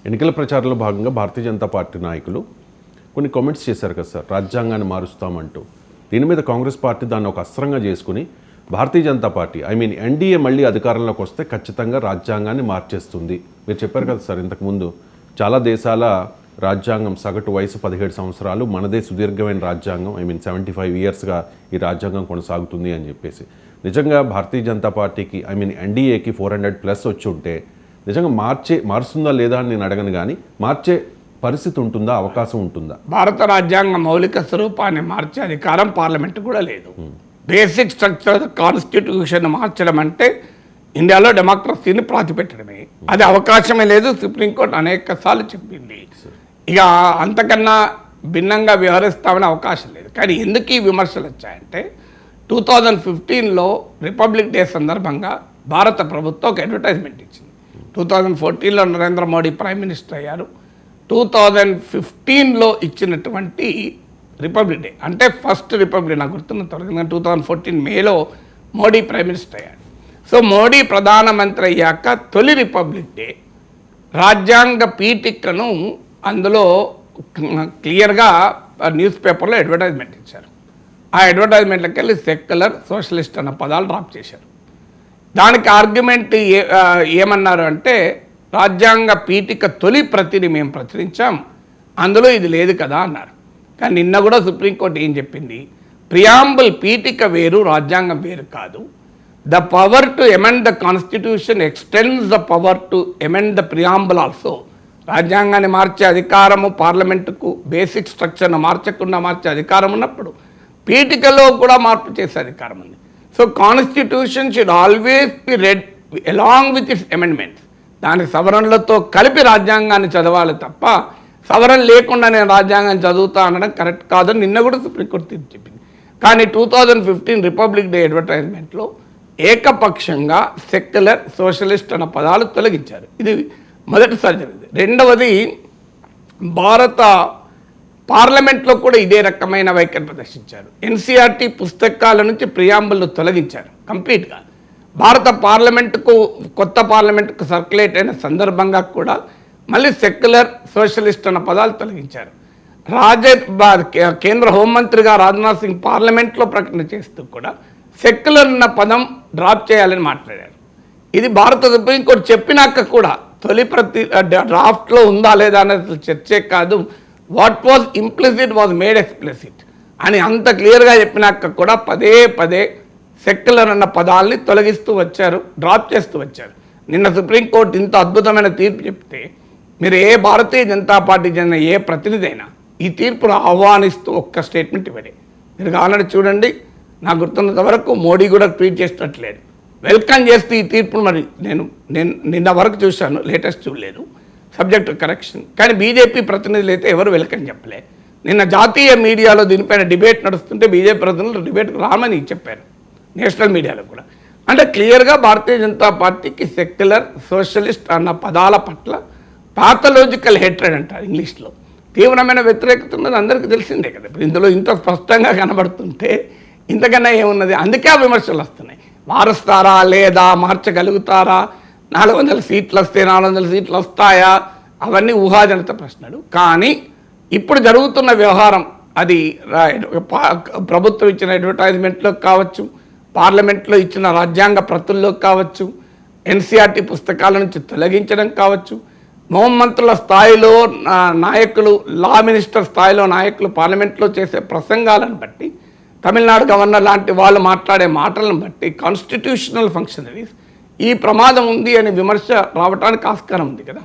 ఎన్నికల ప్రచారంలో భాగంగా భారతీయ జనతా పార్టీ నాయకులు కొన్ని కామెంట్స్ చేశారు కదా సార్, రాజ్యాంగాన్ని మారుస్తామంటూ. దీని మీద కాంగ్రెస్ పార్టీ దాన్ని ఒక అస్త్రంగా చేసుకుని భారతీయ జనతా పార్టీ ఎన్డీఏ మళ్ళీ అధికారంలోకి వస్తే ఖచ్చితంగా రాజ్యాంగాన్ని మార్చేస్తుంది. మీరు చెప్పారు కదా సార్ ఇంతకుముందు, చాలా దేశాల రాజ్యాంగం సగటు వయసు 17 సంవత్సరాలు, మనదే సుదీర్ఘమైన రాజ్యాంగం 75 ఇయర్స్గా ఈ రాజ్యాంగం కొనసాగుతుంది అని చెప్పేసి. నిజంగా భారతీయ జనతా పార్టీకి ఎన్డీఏకి 400+ వచ్చి ఉంటే నిజంగా మారుస్తుందా లేదా అని నేను అడగను, కానీ మార్చే పరిస్థితి ఉంటుందా, అవకాశం ఉంటుందా? భారత రాజ్యాంగ మౌలిక స్వరూపాన్ని మార్చే అధికారం పార్లమెంట్ కూడా లేదు. బేసిక్ స్ట్రక్చర్ కాన్స్టిట్యూషన్ మార్చడం అంటే ఇండియాలో డెమోక్రసీని ప్రాతిపెట్టడమే. అది అవకాశమే లేదు. సుప్రీంకోర్టు అనేక సార్లు చెప్పింది. ఇక అంతకన్నా భిన్నంగా వ్యవహరిస్తామని అవకాశం లేదు. కానీ ఎందుకు ఈ విమర్శలు వచ్చాయంటే 2015లో రిపబ్లిక్ డే సందర్భంగా భారత ప్రభుత్వం ఒక అడ్వర్టైజ్మెంట్ ఇచ్చింది. 2014లో నరేంద్ర మోడీ ప్రైమ్ మినిస్టర్ అయ్యారు. 2015లో ఇచ్చినటువంటి రిపబ్లిక్ డే అంటే ఫస్ట్ రిపబ్లిక్, నాకు గుర్తున్న త్వరగా 2014 మేలో మోడీ ప్రైమ్ మినిస్టర్ అయ్యాడు. సో మోడీ ప్రధానమంత్రి అయ్యాక తొలి రిపబ్లిక్ డే రాజ్యాంగ పీఠికను అందులో క్లియర్గా న్యూస్ పేపర్లో అడ్వర్టైజ్మెంట్ ఇచ్చారు. ఆ అడ్వర్టైజ్మెంట్లోకి వెళ్ళి సెక్యులర్, సోషలిస్ట్ అన్న పదాలు డ్రాప్ చేశారు. దానికి ఆర్గ్యుమెంట్ ఏమన్నారు అంటే, రాజ్యాంగ పీఠిక తొలి ప్రతిని మేము ప్రచురించాం, అందులో ఇది లేదు కదా అన్నారు. కానీ నిన్న కూడా సుప్రీంకోర్టు ఏం చెప్పింది, ప్రియాంబుల్ పీఠిక వేరు, రాజ్యాంగం వేరు కాదు. The power to amend the constitution extends the power to amend the preamble also. రాజ్యాంగాన్ని మార్చే అధికారము పార్లమెంటుకు, బేసిక్ స్ట్రక్చర్ను మార్చకుండా మార్చే అధికారం ఉన్నప్పుడు పీఠికలో కూడా మార్పు చేసే అధికారం ఉంది. So constitution should always be red along with its amendments. దాని సవరణలతో కలిపి రాజ్యాంగాన్ని చదవాలి తప్ప సవరణ లేకుండా నేను రాజ్యాంగాన్ని చదువుతా అనడం కరెక్ట్ కాదని నిన్న కూడా సుప్రీంకోర్టు తీర్పు చెప్పింది. కానీ 2015 రిపబ్లిక్ డే అడ్వర్టైజ్మెంట్లో ఏకపక్షంగా సెక్యులర్, సోషలిస్ట్ అన్న పదాలు తొలగించారు. ఇది మొదటిసారి జరిగింది. రెండవది, భారత పార్లమెంట్లో కూడా ఇదే రకమైన వైఖరి ప్రదర్శించారు. ఎన్సీఆర్టీ పుస్తకాల నుంచి ప్రియాంబుల్ను తొలగించారు కంప్లీట్గా. భారత పార్లమెంటుకు, కొత్త పార్లమెంటుకు సర్క్యులేట్ అయిన సందర్భంగా కూడా మళ్ళీ సెక్యులర్, సోషలిస్ట్ అన్న పదాలు తొలగించారు. కేంద్ర హోంమంత్రిగా రాజ్నాథ్ సింగ్ పార్లమెంట్లో ప్రకటన చేస్తూ కూడా సెక్యులర్ అన్న పదం డ్రాప్ చేయాలని మాట్లాడారు. ఇది భారత సుప్రీంకోర్టు చెప్పినాక కూడా తొలి ప్రతి డ్రాఫ్ట్లో ఉందా లేదా అనేది చర్చే కాదు, what was implicit was made explicit అని అంత క్లియర్గా చెప్పినాక కూడా పదే పదే సెక్యులర్ అన్న పదాలని తొలగిస్తూ వచ్చారు, డ్రాప్ చేస్తూ వచ్చారు. నిన్న సుప్రీంకోర్టు ఇంత అద్భుతమైన తీర్పు చెప్తే మీరు ఏ భారతీయ జనతా పార్టీ చెందిన ఏ ప్రతినిధి అయినా ఈ తీర్పును ఆహ్వానిస్తూ ఒక్క స్టేట్మెంట్ ఇవ్వడే. మీరు కావాలని చూడండి, నాకు గుర్తున్నంత వరకు మోడీ కూడా ట్వీట్ చేసినట్లేదు. వెల్కమ్ చేస్తూ ఈ తీర్పును మరి నేను నిన్న వరకు చూశాను, లేటెస్ట్ చూడలేదు, సబ్జెక్ట్ కరెక్షన్. కానీ బీజేపీ ప్రతినిధులు అయితే ఎవరు వెల్కమ్ చెప్పలే. నిన్న జాతీయ మీడియాలో దీనిపైన డిబేట్ నడుస్తుంటే బీజేపీ ప్రతినిధులు డిబేట్కి రామని చెప్పారు, నేషనల్ మీడియాలో కూడా. అంటే క్లియర్గా భారతీయ జనతా పార్టీకి సెక్యులర్, సోషలిస్ట్ అన్న పదాల పట్ల పాథలాజికల్ హేట్రెడ్ అంటారు ఇంగ్లీష్లో, తీవ్రమైన వ్యతిరేకత ఉన్నది అందరికీ తెలిసిందే కదా. ఇప్పుడు ఇందులో ఇంత స్పష్టంగా కనబడుతుంటే ఇంతకన్నా ఏమున్నది? అందుకే ఆ విమర్శలు వస్తున్నాయి. మారుస్తారా లేదా, మార్చగలుగుతారా, 400 సీట్లు వస్తే 400 సీట్లు వస్తాయా, అవన్నీ ఊహాజనిత ప్రశ్నలు. కానీ ఇప్పుడు జరుగుతున్న వ్యవహారం అది ప్రభుత్వం ఇచ్చిన అడ్వర్టైజ్మెంట్లో కావచ్చు, పార్లమెంట్లో ఇచ్చిన రాజ్యాంగ ప్రతుల్లో కావచ్చు, ఎన్సీఆర్టీ పుస్తకాల నుంచి తొలగించడం కావచ్చు, హోంమంత్రుల స్థాయిలో నాయకులు, లా మినిస్టర్ స్థాయిలో నాయకులు పార్లమెంట్లో చేసే ప్రసంగాలను బట్టి, తమిళనాడు గవర్నర్ లాంటి వాళ్ళు మాట్లాడే మాటలను బట్టి కాన్స్టిట్యూషనల్ ఫంక్షనరీస్ ఈ ప్రమాదం ఉంది అనే విమర్శ రావడానికి ఆస్కారం ఉంది కదా.